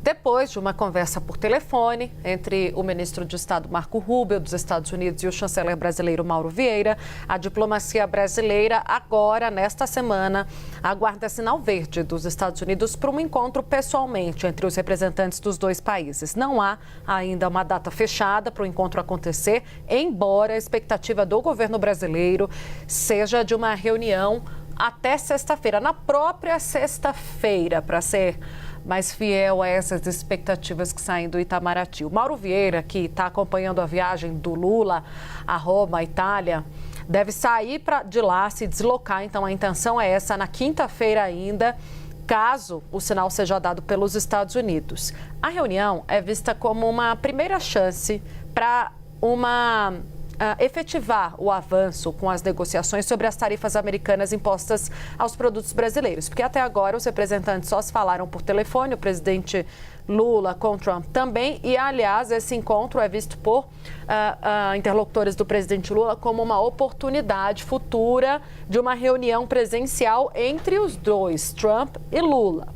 depois de uma conversa por telefone entre o ministro de Estado Marco Rubio dos Estados Unidos e o chanceler brasileiro Mauro Vieira. A diplomacia brasileira agora, nesta semana, aguarda sinal verde dos Estados Unidos para um encontro pessoalmente entre os representantes dos dois países. Não há ainda uma data fechada para o encontro acontecer, embora a expectativa do governo brasileiro seja de uma reunião até sexta-feira, na própria sexta-feira, para ser mais fiel a essas expectativas que saem do Itamaraty. O Mauro Vieira, que está acompanhando a viagem do Lula a Roma, Itália, deve sair de lá, se deslocar. Então, a intenção é essa, na quinta-feira ainda, caso o sinal seja dado pelos Estados Unidos. A reunião é vista como uma primeira chance para efetivar o avanço com as negociações sobre as tarifas americanas impostas aos produtos brasileiros. Porque até agora os representantes só se falaram por telefone, o presidente Lula com Trump também. E, aliás, esse encontro é visto por interlocutores do presidente Lula como uma oportunidade futura de uma reunião presencial entre os dois, Trump e Lula.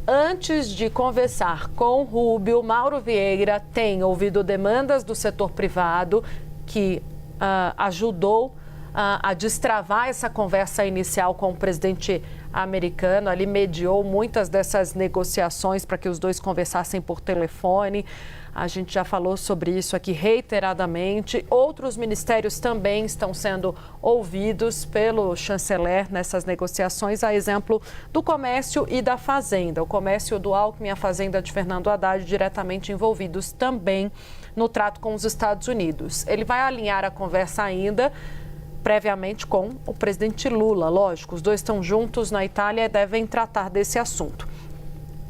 Antes de conversar com Rubio, Mauro Vieira tem ouvido demandas do setor privado que ajudou a destravar essa conversa inicial com o presidente americano. Ali mediou muitas dessas negociações para que os dois conversassem por telefone. A gente já falou sobre isso aqui reiteradamente. Outros ministérios também estão sendo ouvidos pelo chanceler nessas negociações, a exemplo do Comércio e da Fazenda. O Comércio do Alckmin e a Fazenda de Fernando Haddad diretamente envolvidos também no trato com os Estados Unidos. Ele vai alinhar a conversa ainda previamente com o presidente Lula, lógico. Os dois estão juntos na Itália e devem tratar desse assunto.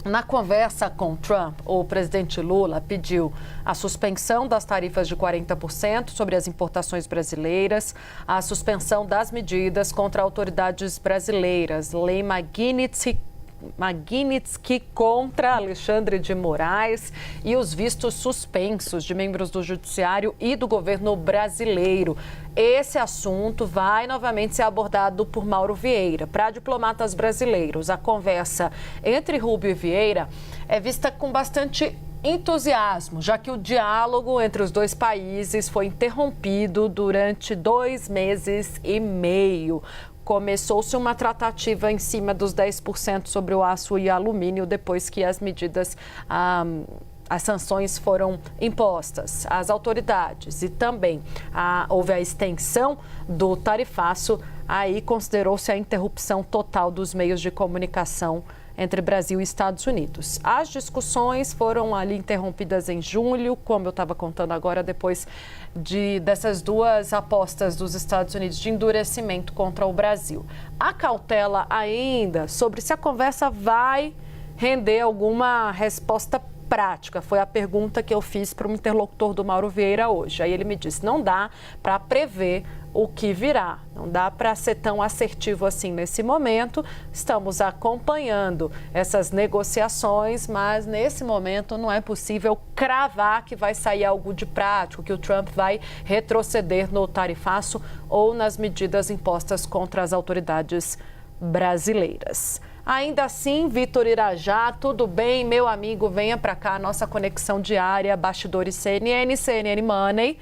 Na conversa com Trump, o presidente Lula pediu a suspensão das tarifas de 40% sobre as importações brasileiras, a suspensão das medidas contra autoridades brasileiras, Lei Magnitsky contra Alexandre de Moraes e os vistos suspensos de membros do Judiciário e do governo brasileiro. Esse assunto vai novamente ser abordado por Mauro Vieira. Para diplomatas brasileiros, a conversa entre Rubio e Vieira é vista com bastante entusiasmo, já que o diálogo entre os dois países foi interrompido durante 2 meses e meio. Começou-se uma tratativa em cima dos 10% sobre o aço e alumínio depois que as medidas, as sanções foram impostas às autoridades e também houve a extensão do tarifaço. Aí considerou-se a interrupção total dos meios de comunicação entre Brasil e Estados Unidos. As discussões foram ali interrompidas em julho, como eu estava contando agora, depois dessas duas apostas dos Estados Unidos de endurecimento contra o Brasil. Há cautela ainda sobre se a conversa vai render alguma resposta prática. Foi a pergunta que eu fiz para o interlocutor do Mauro Vieira hoje. Aí ele me disse, não dá para prever o que virá, não dá para ser tão assertivo assim nesse momento. Estamos acompanhando essas negociações, mas nesse momento não é possível cravar que vai sair algo de prático, que o Trump vai retroceder no tarifaço ou nas medidas impostas contra as autoridades brasileiras. Ainda assim, Vitor Irajá, tudo bem? Meu amigo, venha para cá, nossa conexão diária, bastidores CNN, CNN Money.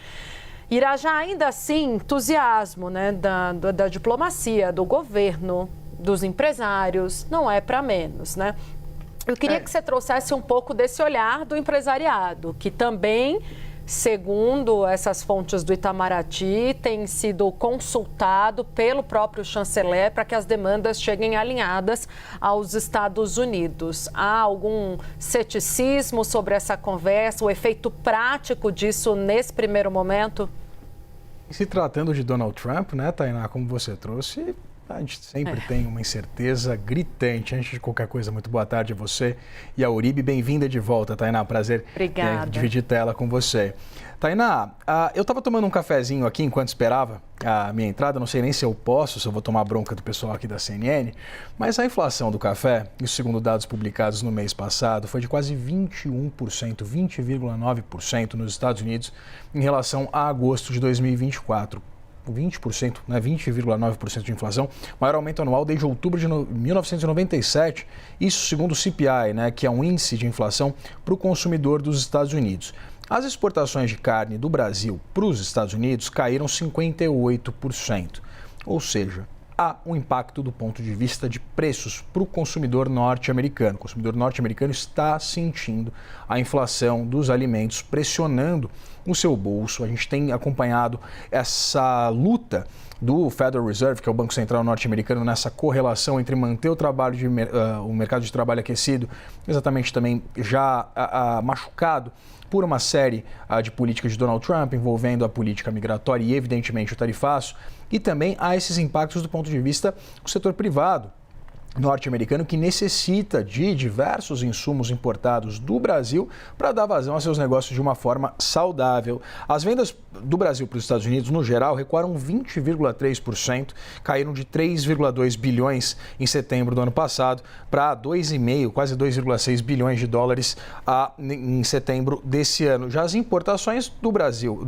Irajá, ainda assim, entusiasmo, né, da diplomacia, do governo, dos empresários, não é para menos, né? Eu queria que você trouxesse um pouco desse olhar do empresariado, que também, segundo essas fontes do Itamaraty, tem sido consultado pelo próprio chanceler para que as demandas cheguem alinhadas aos Estados Unidos. Há algum ceticismo sobre essa conversa, o efeito prático disso nesse primeiro momento? Se tratando de Donald Trump, né, Tainá, como você trouxe, a gente sempre tem uma incerteza gritante. Antes de qualquer coisa, muito boa tarde a você e a Uribe. Bem-vinda de volta, Tainá. Prazer dividir tela com você. Tainá, eu estava tomando um cafezinho aqui enquanto esperava a minha entrada. Não sei nem se eu posso, se eu vou tomar bronca do pessoal aqui da CNN. Mas a inflação do café, isso segundo dados publicados no mês passado, foi de quase 21%, 20,9% nos Estados Unidos em relação a agosto de 2024. 20%, né, 20,9% de inflação, maior aumento anual desde outubro de 1997, isso segundo o CPI, né, que é um índice de inflação para o consumidor dos Estados Unidos. As exportações de carne do Brasil para os Estados Unidos caíram 58%, ou seja, há um impacto do ponto de vista de preços para o consumidor norte-americano. O consumidor norte-americano está sentindo a inflação dos alimentos pressionando o seu bolso. A gente tem acompanhado essa luta do Federal Reserve, que é o Banco Central norte-americano, nessa correlação entre manter o mercado de trabalho aquecido, exatamente também já machucado por uma série de políticas de Donald Trump, envolvendo a política migratória e, evidentemente, o tarifaço, e também há esses impactos do ponto de vista do setor privado norte-americano, que necessita de diversos insumos importados do Brasil para dar vazão a seus negócios de uma forma saudável. As vendas do Brasil para os Estados Unidos, no geral, recuaram 20,3%, caíram de 3,2 bilhões em setembro do ano passado para 2,5, quase 2,6 bilhões de dólares em setembro desse ano. Já as importações do Brasil,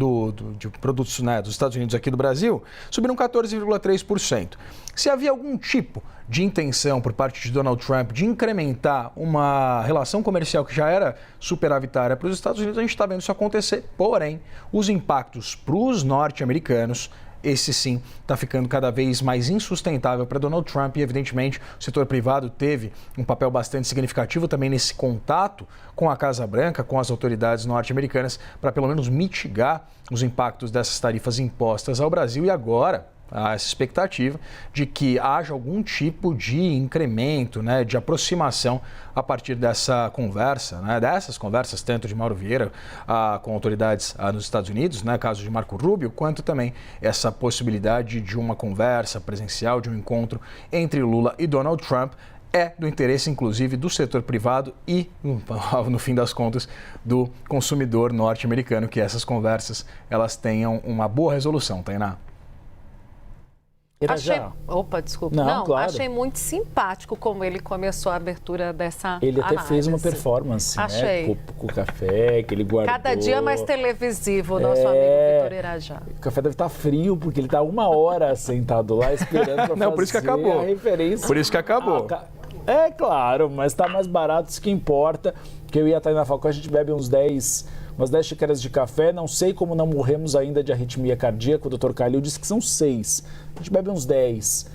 de produtos, né, dos Estados Unidos aqui do Brasil, subiram 14,3%. Se havia algum tipo de intenção por parte de Donald Trump de incrementar uma relação comercial que já era superavitária para os Estados Unidos, a gente está vendo isso acontecer. Porém, os impactos para os norte-americanos, esse sim está ficando cada vez mais insustentável para Donald Trump e, evidentemente, o setor privado teve um papel bastante significativo também nesse contato com a Casa Branca, com as autoridades norte-americanas, para pelo menos mitigar os impactos dessas tarifas impostas ao Brasil. E agora há essa expectativa de que haja algum tipo de incremento, né, de aproximação a partir dessa conversa, né, dessas conversas, tanto de Mauro Vieira com autoridades nos Estados Unidos, né, caso de Marco Rubio, quanto também essa possibilidade de uma conversa presencial, de um encontro entre Lula e Donald Trump. É do interesse, inclusive, do setor privado e, no fim das contas, do consumidor norte-americano, que essas conversas elas tenham uma boa resolução, Tainá. Desculpa. Não, claro. Achei muito simpático como ele começou a abertura dessa Ele até análise. Fez uma performance, Achei. Né? Com o café que ele guardou. Cada dia mais televisivo, o nosso amigo Vitor Irajá. O café deve estar frio, porque ele está 1 hora sentado lá esperando para fazer por isso que acabou. A referência. Por isso que acabou. É claro, mas está mais barato, isso que importa. Que eu e a Tainá Falcão, a gente bebe umas 10 xícaras de café. Não sei como não morremos ainda de arritmia cardíaca. O Dr. Calil disse que são 6. A gente bebe uns 10.